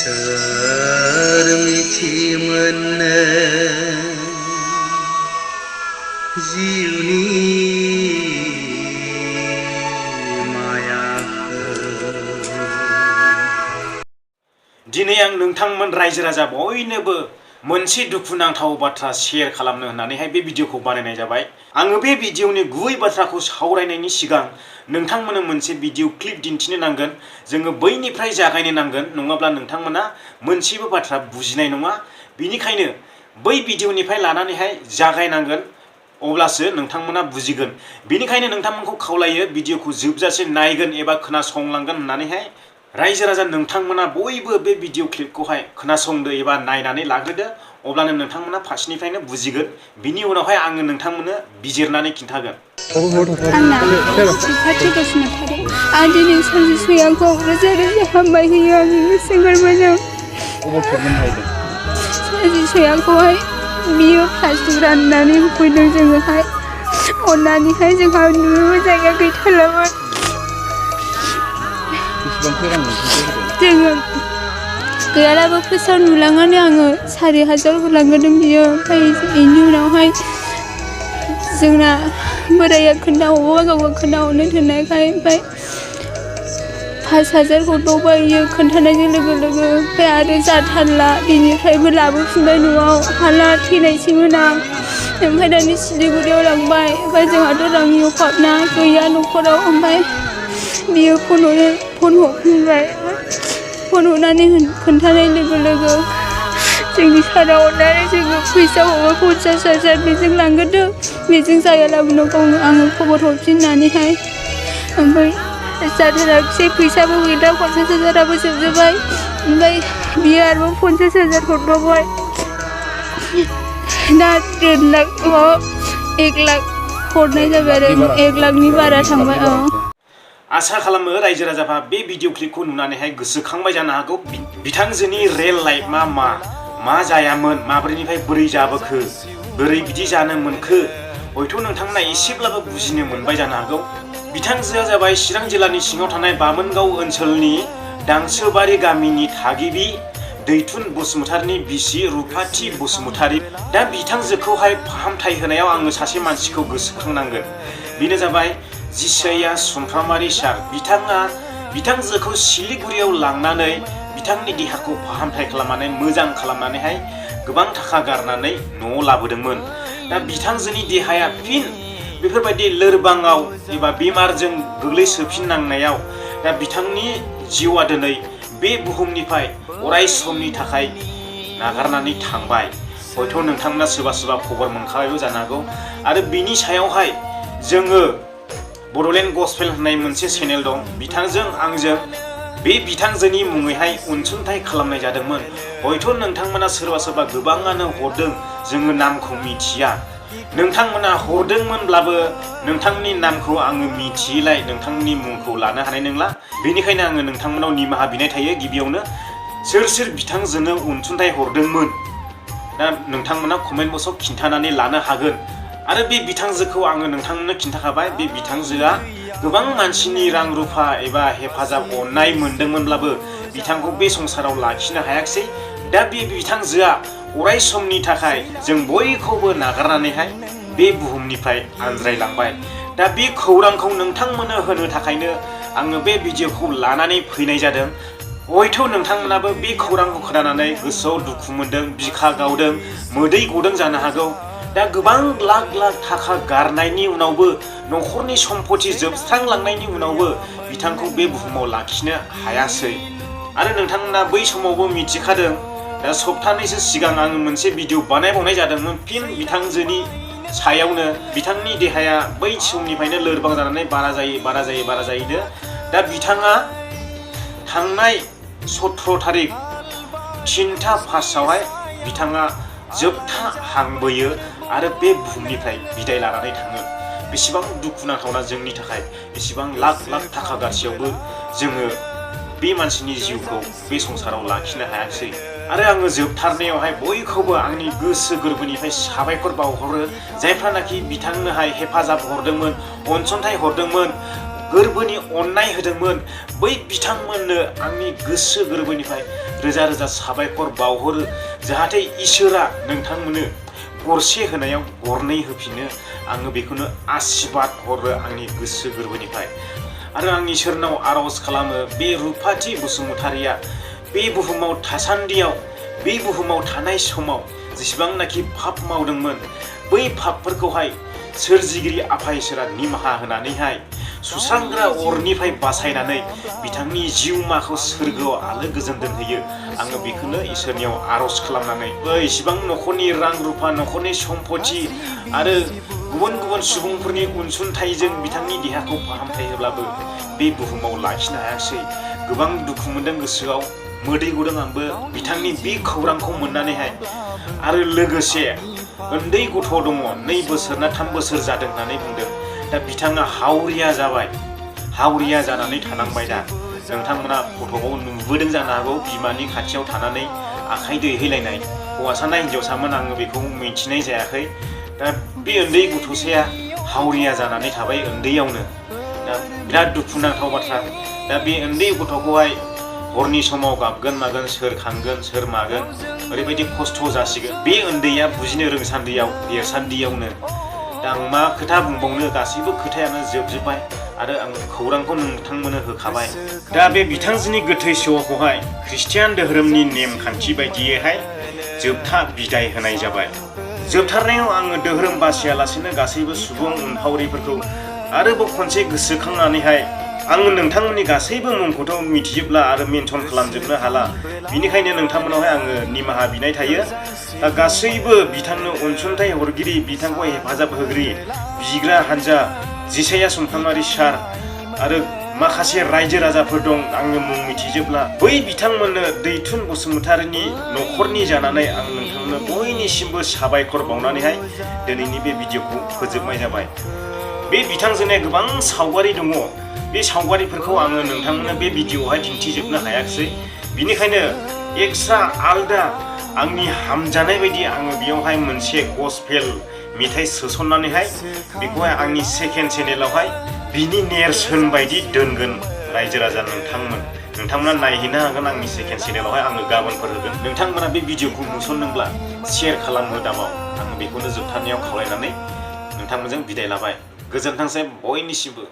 सोर मिथिमोननो जिउनि दिनै आं नोंथांमोन रायजो राजा बयनोबो मोनसे दुखुनांथाव बाथ्रा शेयार खालामनो होननानैहाय बे भिडिअखौ बानायनाय जाबाय। आङो बे भिडिअनि गुबै बाथ्राखौ सावरायनायनि सिगां नोंथांमोननो मोनसे भिडिअ क्लिप दिन्थिनो नांगोन। जोङो बैनिफ्राय जागायनो नांगोन, नङाब्ला नोंथांमोना मोनसेबो बाथ्रा बुजिनाय नङा। बेनिखायनो बै भिडिअनिफ्राय लानानैहाय जागायनांगोन, अब्लासो नोंथांमोना बुजिगोन। बेनिखायनो नोंथांमोनखौ खावलायो भिडिअखौ जोबजासे नायगोन एबा खोनासंलांगोन होननानैहाय। रायजो राजा नोंथांमोना बयबो बे भिडिअ क्लिपखौहाय खोनासंदो एबा नायनानै लाग्रोदो, अब्लानो नोंथांमोना फार्स्टनिफ्रायनो बुजिगोन। बिनि उनावहाय आङो नोंथांमोननो बिजिरनानै खिन्थागोन। आंना सिफाथि बसुमतारी। आं दिनै सानजिसुयाखौ रोजा रोजा हामबाय होयो आंनि गोसो गोरबोजों। सानजिसुयाखौहाय बियो प्लास्टिक राननानै होफैदों। जोङोहाय अननानैहाय जोंहा नुनोबो जायगा गैथारामोन। जोङो गैयालाबो फैसा नुलाङानो आङो 4000 हरलांगोरदों बियो। ओमफ्राय बेनि उनावहाय जोंना बोराया खोन्थाहरबाय, गावबो खोन्थाहरनो थिननायखाय ओमफ्राय 5000 हरबावबाय बियो खोन्थानायजों लोगो लोगो। ओमफ्राय आरो जाथारला, बिनिफ्रायबो लाबोफिनबाय न'आव। हाला थैनायसैमोन आं। ओमफ्राय दानि सिलिगुरियाव लांबाय। ओमफ्राय जोंहाथ' रांनि अभाबना गैया न'खराव। ओमफ्राय बियो फन हरफिनबाय। फन हरनानै खोन्थानाय लोगो लोगो जोंनि सारा अननानै जोङो फैसा हरबाय 50,000। बेजों लांग्रोदो, बेजों जायालाबो गावनो आङो खबर हरफिननानैहाय। ओमफ्राय जाथाराखिसै, फैसाबो गैला, 50,000आबो जोबजोब्बाय। ओमफ्राय बियो आरोबाव 50,000 हरबावबाय। दा 1 लाख 1 लाख हरनाय जाबाय आरो 1 लाखनि बारा थांबाय। आसा खालामो रायजो राजाफ्रा बे भिडिअ क्लिपखौ नुनानैहाय गोसोखांबाय जानो हागौ बिथांजोनि रियेल लाइफआ मा जायामोन, माब्रैनिफ्राय बोरै जाबोखो, बोरै बिदि जानो मोनखो। हयथ' नोंथांमोना एसेब्लाबो बुजिनो मोनबाय जानो हागौ। बिथांजोआ जाबाय चिरां जिल्लानि सिङाव थानाय बामोनगाव ओनसोलनि दांसोबारि गामिनि थागिबि दैथुन बसुमतारीनि बिसि रुफाथि बसुमतारी। दा बिथांजोखौहाय फाहामथाय होनायाव आङो सासे मानसिखौ गोसोखांनांगोन। बेनो जाबाय जिसैया सुमफ्रामारि सार। बिथाङा बिथांजोखौ सिलिगुरियाव लांनानै बिथांनि देहाखौ फाहामथाय खालामनानै मोजां खालामनानैहाय गोबां थाखा गारनानै न'आव लाबोदोंमोन। दा बिथांजोनि देहाया फिन बेफोरबायदि लोरबाङाव एबा बेमारजों गोग्लैसोफिननांनायाव दा बिथांनि जिउआ दिनै बे बुहुमनिफ्राय अराय समनि थाखाय नागारनानै थांबाय। हयथ' नोंथांमोना सोरबा सोरबा खबर मोनखाबायबो जानो हागौ। आरो बिनि सायावहाय जोङो बड'लेण्ड गस्पेल होननाय मोनसे चेनेल दं। बिथांजों आंजों बे बिथांजोनि मुङैहाय अनसुंथाइ खालामनाय जादोंमोन। हयथ' नोंथांमोना सोरबा सोरबा गोबाङानो हरदों, जोङो नामखौ मिथिया। नोंथांमोना हरदोंमोनब्लाबो नोंथांनि नामखौ आङो मिथियैलाय नोंथांनि मुंखौ लानो हानाय नंला। बेनिखायनो आङो नोंथांमोनाव निमाहा बिनाय थायो। गिबियावनो सोर बिथांजोनो अनसुंथाइ हरदोंमोन, दा नोंथांमोना कमेन्ट बक्सआव खिन्थानानै लानो हागोन। आरो बे बिथांजोखौ आङो नोंथांमोननो खिन्थाखाबाय। बे बिथांजोआ गोबां मानसिनि रां रुफा एबा हेफाजाब अननाय मोनदोंमोनब्लाबो बिथांखौ बे संसाराव लाखिनो हायाखिसै। दा बे बिथांजोआ अराय समनि थाखाय जों बयखौबो नागारनानैहाय बे बुहुमनिफ्राय आनज्रायलांबाय। दा बे खौरांखौ नोंथांमोननो होनो थाखायनो आङो बे भिडिअखौ लानानै फैनाय जादों। हयथ' नोंथांमोनाबो बे खौरांखौ खोनानानै गोसोआव दुखु मोनदों, बिखा गावदों, मोदै गदों जानो हागौ। दा गोबां लाख लाख थाखा गारनायनि उनावबो, न'खरनि सम्पति जोबस्रांलांनायनि उनावबो बिथांखौ बे बुहुमाव लाखिनो हायासै। आरो नोंथांमोना बै समावबो मिथिखादों। दा सप्तानैसो सिगां आङो मोनसे भिडिअ बानायबावनाय जादोंमोन फिन बिथांजोनि सायावनो। बिथांनि देहाया बै समनिफ्रायनो लोरबां जानानै बारा जायोनो। दा बिथाङा थांनाय 17 थारिख 3था फार्स्टआवहाय बिथाङा जोबथा हांबोयो आरो बे बुहुमनिफ्राय बिदाय लानानै थाङो। बेसेबां दुखुनांथावना जोंनि थाखाय। बेसेबां लाख लाख थाखा गारसेयावबो जोङो बे मानसिनि जिउखौ बे संसाराव लाखिनो हायाखिसै। आरो आङो जोबथारनायावहाय बयखौबो आंनि गोसो गोरबोनिफ्राय साबायखर बावहरो, जायफ्रानाखि बिथांनोहाय हेफाजाब हरदोंमोन, अनसुंथाइ हरदोंमोन। गोरबोनि अननाय होदोंमोन बै बिथांमोननो आंनि गोसो गोरबोनिफ्राय रोजा रोजा साबायखर बावहरो जाहाथे इसोरा नोंथांमोननो गरसे होनायाव गरनै होफिनो आङो बेखौनो आशीर्बाद हरो आंनि गोसो गोरबोनिफ्राय आरो आं इसोरनाव आर'ज खालामो बे रुफाथि बसुमतारिया बे बुहुमाव थासान्दियाव बे बुहुमाव थानाय समाव जेसेबांनाखि पाप मावदोंमोन बै पापफोरखौहाय सोरजिगिरि आफा इसोरा निमाहा होनानैहाय सुस्रांग्रा अरनिफ्राय बासायनानै बिथांनि जिउमाखौ सोरगोआव आलो गोजोन दोनहैयो आङो बेखौनो इसोरनियाव आर'ज खालामनानै इसिबां न'खरनि रां रुफा न'खरनि सम्पति आरो गुबुन गुबुन सुबुंफोरनि अनसुंथाइजों बिथांनि देहाखौ फाहामथाय होब्लाबो बे बुहुमाव लाखिनो हायाखिसै गोबां दुखु मोनदों गोसोआव मोदै गदों आंबो बिथांनि बे खौरांखौ मोननानैहाय आरो लोगोसे उन्दै गथ' दङ 2 बोसोर ना 3 बोसोर जादों होननानै बुंदों दा बिथाङा हावरिया जाबाय हावरिया जानानै थानांबाय दा नोंथांमोना गथ'खौ नुबोदों जानो हागौ बिमानि खाथियाव थानानै आखाइ दैहैलायनाय हौवासा ना हिन्जावसामोन आङो बेखौ मिथिनाय जायाखै दा बे उन्दै गथ'साया हावरिया जानानै थाबाय उन्दैयावनो दा बिराद दुखुनांथाव बाथ्रा दा बे उन्दै गथ'खौहाय हरनि समाव गाबगोन मागोन सोर खांगोन सोर मागोन ओरैबायदि खस्थ' जासिगोन बे उन्दैया बुजिनो रोंसान्दियाव देरसान्दियावनो दा आं मा खोथा बुंबावनो गासैबो खोथायानो जोबजोब्बाय आरो आं खौरांखौ नोंथांमोननो होखाबाय दा बे बिथांजोनि गोथै सह'खौहाय ख्रिस्टियान धोरोमनि नेमखान्थि बायदियैहाय जोबथा बिदाय होनाय जाबाय जोबथारनायाव आङो धोरोम बासियालासेनो गासैबो सुबुं अनफावरिफोरखौ आरोबाव खनसे गोसोखांनानैहाय आङो नोंथांमोननि गासैबो मुंखौथ' मिथिजोबला आरो मेनसन खालामजोबनो हाला बिनिखायनो नोंथांमोनावहाय आङो निमाहा बिनाय थायो दा गासैबो बिथांनो अनसुंथाइ हरगिरि बिथांखौ हेफाजाब होगिरि बिग्रा हान्जा जिसाया सुमफ्रामारि सार आरो माखासे रायजो राजाफोर दं आङो मुं मिथिजोबला बै बिथांमोननो दैथुन बसुमतारिनि न'खरनि जानानै आं नोंथांनो बयनिसिमबो साबायखर बावनानैहाय दिनैनि बे भिडिअखौ फोजोबनाय जाबाय बे बिथांजोंहाय गोबां सावगारि दङ बे सावगारिफोरखौ आङो नोंथांमोननो बे भिडिअआवहाय दिन्थिजोबनो हायाखिसै बिनिखायनो एक्सट्रा आलदा आंनि हामजानाय बायदि आङो बेयावहाय मोनसे गस्पेल मेथाइ सोसननानैहाय बेखौहाय आंनि सेकेन्ड चेनेलावहाय बिनि नेरसोन बायदि दोनगोन रायजो राजा नोंथांमोना नायहैनो हागोन आंनि सेकेन्ड चेनेलावहाय आङो गाबोनफोर होगोन नोंथांमोना बे भिडिअखौ नुसनदोंब्ला शेयार खालामनो दामाव आङो बेखौनो जोबथारनायाव खावलायनानै नोंथांमोनजों बिदाय लाबाय गोजोनथोंसै बयनिसिमबो